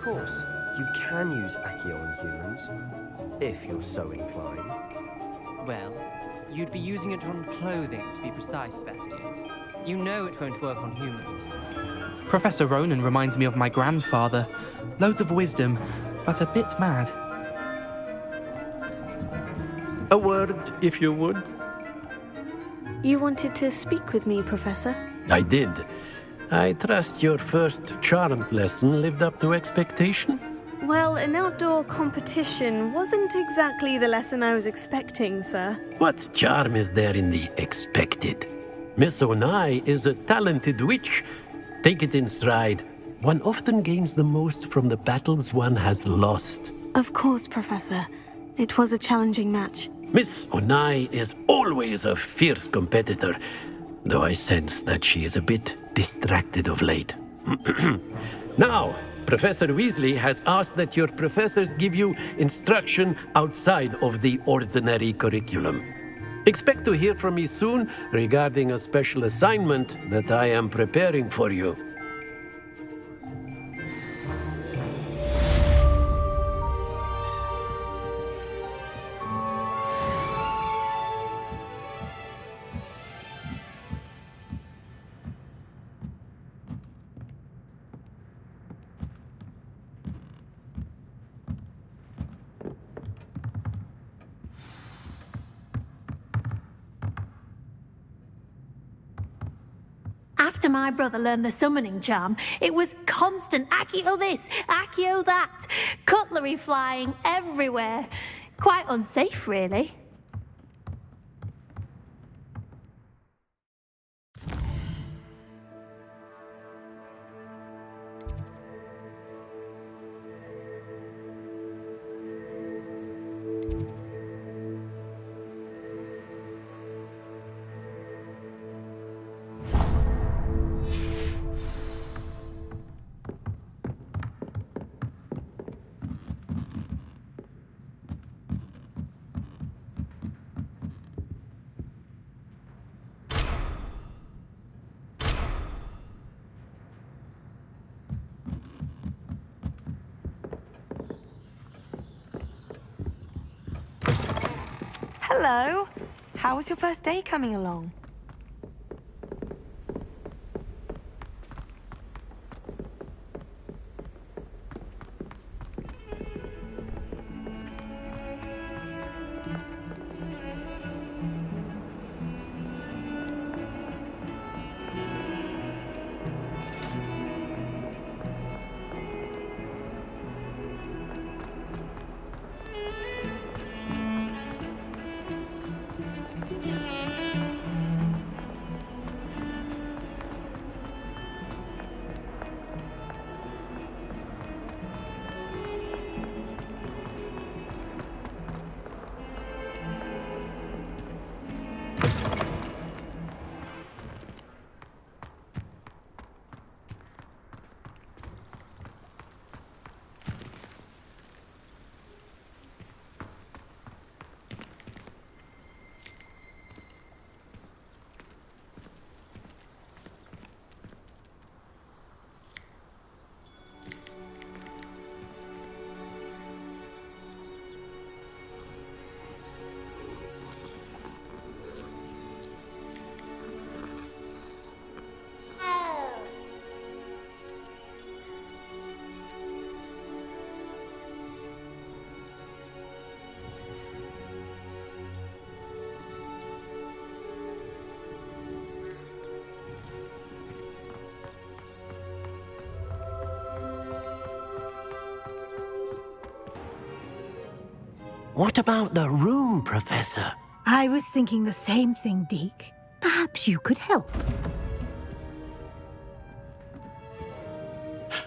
course. You can use Accio on humans, if you're so inclined. Well, you'd be using it on clothing, to be precise, Vestian. You know it won't work on humans. Professor Ronan reminds me of my grandfather. Loads of wisdom, but a bit mad. A word, if you would. You wanted to speak with me, Professor? I did. I trust your first charms lesson lived up to expectation? Well, an outdoor competition wasn't exactly the lesson I was expecting, sir. What charm is there in the expected? Miss Onai is a talented witch. Take it in stride. One often gains the most from the battles one has lost. Of course, Professor. It was a challenging match. Miss Onai is always a fierce competitor, though I sense that she is a bit distracted of late. Now, Professor Weasley has asked that your professors give you instruction outside of the ordinary curriculum. Expect to hear from me soon regarding a special assignment that I am preparing for you. After my brother learned the summoning charm, it was constant Accio this, Accio that, cutlery flying everywhere. Quite unsafe, really. Hello. How was your first day coming along? What about the room, Professor? I was thinking the same thing, Deke. Perhaps you could help.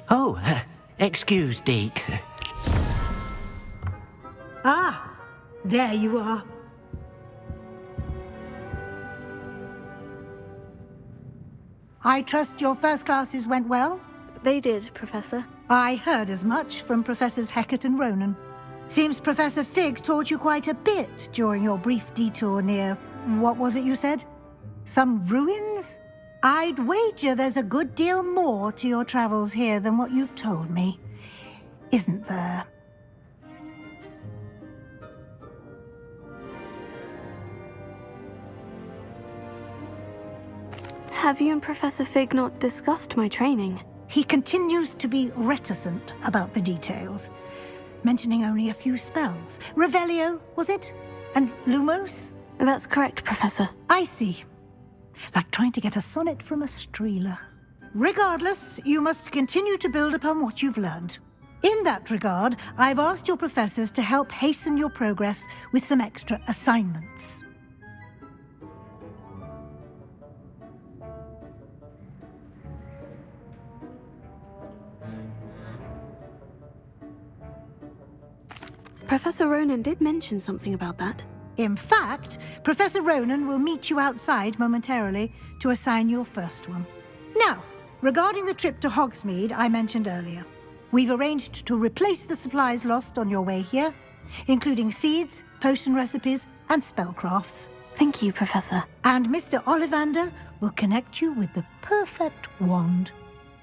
Oh, excuse, Deke. Ah, there you are. I trust your first classes went well? They did, Professor. I heard as much from Professors Hecat and Ronan. Seems Professor Fig taught you quite a bit during your brief detour near... what was it you said? Some ruins? I'd wager there's a good deal more to your travels here than what you've told me. isn't there? Have you and Professor Fig not discussed my training? He continues to be reticent about the details, mentioning only a few spells. Revelio, was it? And Lumos? That's correct, Professor. I see. Like trying to get a sonnet from a streeler. Regardless, you must continue to build upon what you've learned. In that regard, I've asked your professors to help hasten your progress with some extra assignments. Professor Ronan did mention something about that. In fact, Professor Ronan will meet you outside momentarily to assign your first one. Now, regarding the trip to Hogsmeade I mentioned earlier, we've arranged to replace the supplies lost on your way here, including seeds, potion recipes, and spellcrafts. Thank you, Professor. And Mr. Ollivander will connect you with the perfect wand.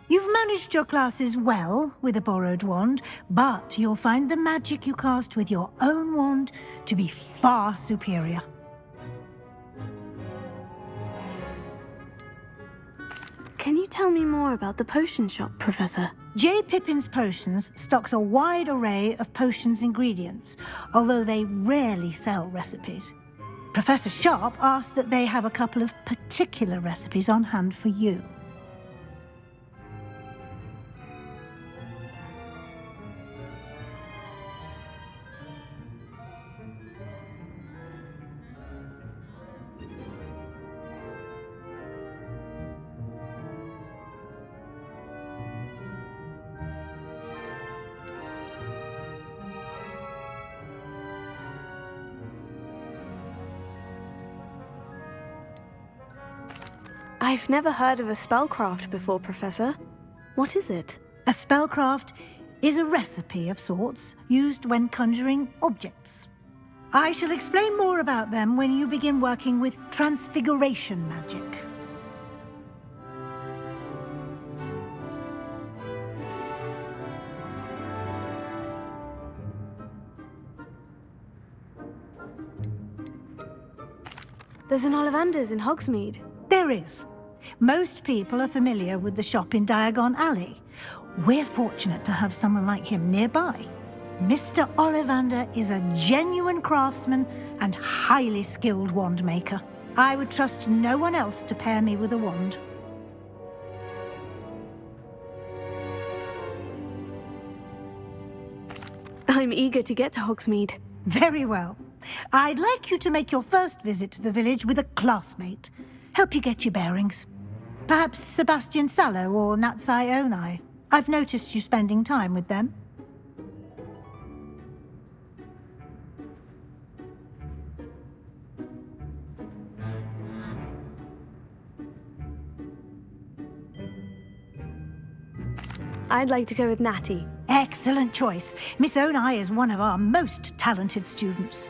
You've managed your classes well with a borrowed wand, but you'll find the magic you cast with your own wand to be far superior. Can you tell me more about the potion shop, Professor? J. Pippin's Potions stocks a wide array of potions ingredients, although they rarely sell recipes. Professor Sharp asked that they have a couple of particular recipes on hand for you. I've never heard of a spellcraft before, Professor. What is it? A spellcraft is a recipe of sorts used when conjuring objects. I shall explain more about them when you begin working with transfiguration magic. There's an Ollivander's in Hogsmeade. There is. Most people are familiar with the shop in Diagon Alley. We're fortunate to have someone like him nearby. Mr. Ollivander is a genuine craftsman and highly skilled wand maker. I would trust no one else to pair me with a wand. I'm eager to get to Hogsmeade. Very well. I'd like you to make your first visit to the village with a classmate. Help you get your bearings. Perhaps Sebastian Sallow or Natsai Onai. I've noticed you spending time with them. I'd like to go with Natty. Excellent choice. Miss Onai is one of our most talented students.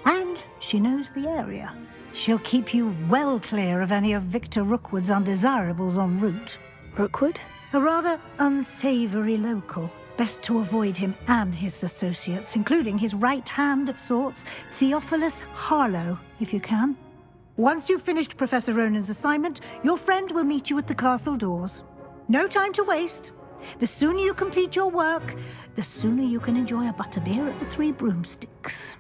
And she knows the area. She'll keep you well clear of any of Victor Rookwood's undesirables en route. Rookwood? A rather unsavoury local. Best to avoid him and his associates, including his right hand of sorts, Theophilus Harlow, if you can. Once you've finished Professor Ronan's assignment, your friend will meet you at the castle doors. No time to waste. The sooner you complete your work, the sooner you can enjoy a butterbeer at the Three Broomsticks.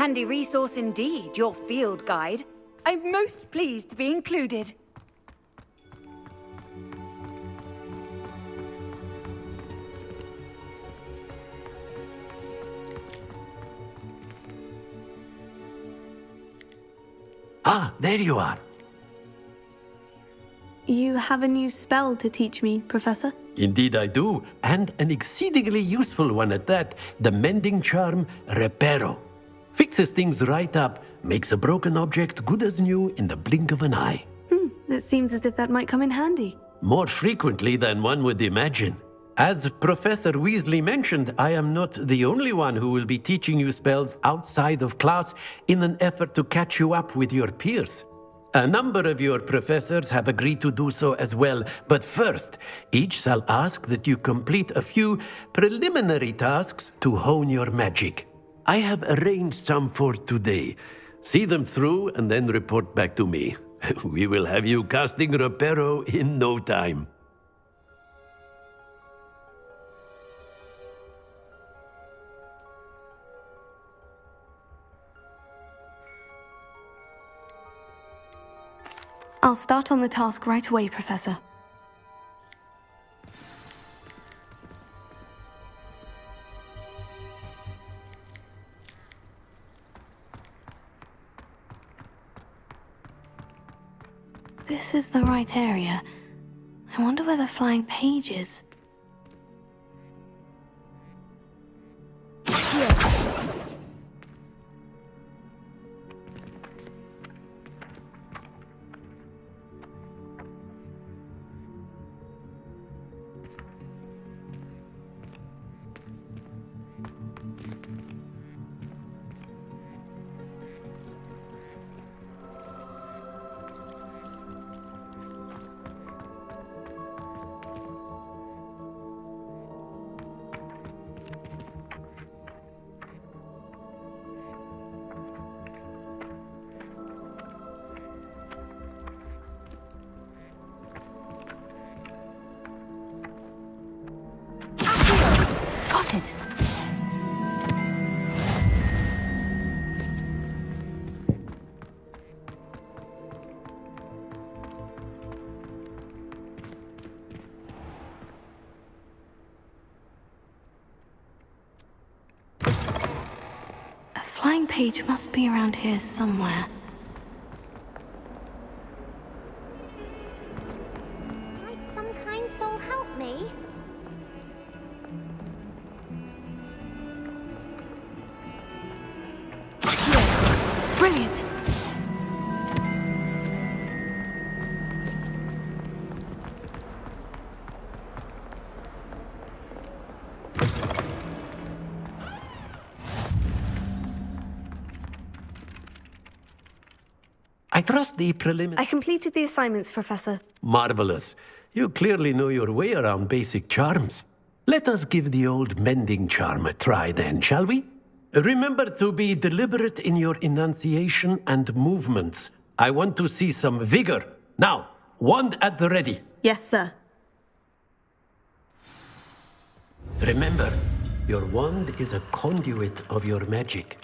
Handy resource indeed, your field guide. I'm most pleased to be included. Ah, there you are. You have a new spell to teach me, Professor? Indeed I do, and an exceedingly useful one at that. The mending charm, Reparo. Fixes things right up, makes a broken object good as new in the blink of an eye. It seems as if that might come in handy. More frequently than one would imagine. As Professor Weasley mentioned, I am not the only one who will be teaching you spells outside of class in an effort to catch you up with your peers. A number of your professors have agreed to do so as well, but first, each shall ask that you complete a few preliminary tasks to hone your magic. I have arranged some for today. See them through and then report back to me. We will have you casting Reparo in no time. I'll start on the task right away, Professor. This is the right area. I wonder where the flying page is. It. A flying page must be around here somewhere. Might some kind soul help me? Brilliant! I trust the preliminary... I completed the assignments, Professor. Marvelous. You clearly know your way around basic charms. Let us give the old mending charm a try then, shall we? Remember to be deliberate in your enunciation and movements. I want to see some vigor. Now, wand at the ready. Yes, sir. Remember, your wand is a conduit of your magic.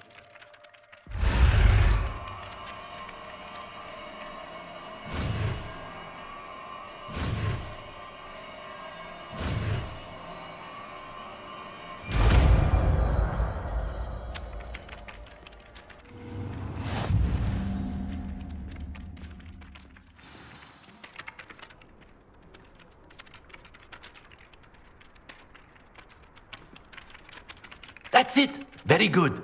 That's it. Very good.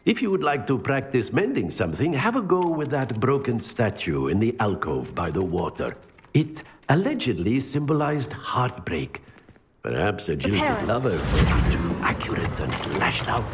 If you would like to practice mending something, have a go with that broken statue in the alcove by the water. It allegedly symbolized heartbreak. Perhaps a jilted lover thought it too accurate and lashed out.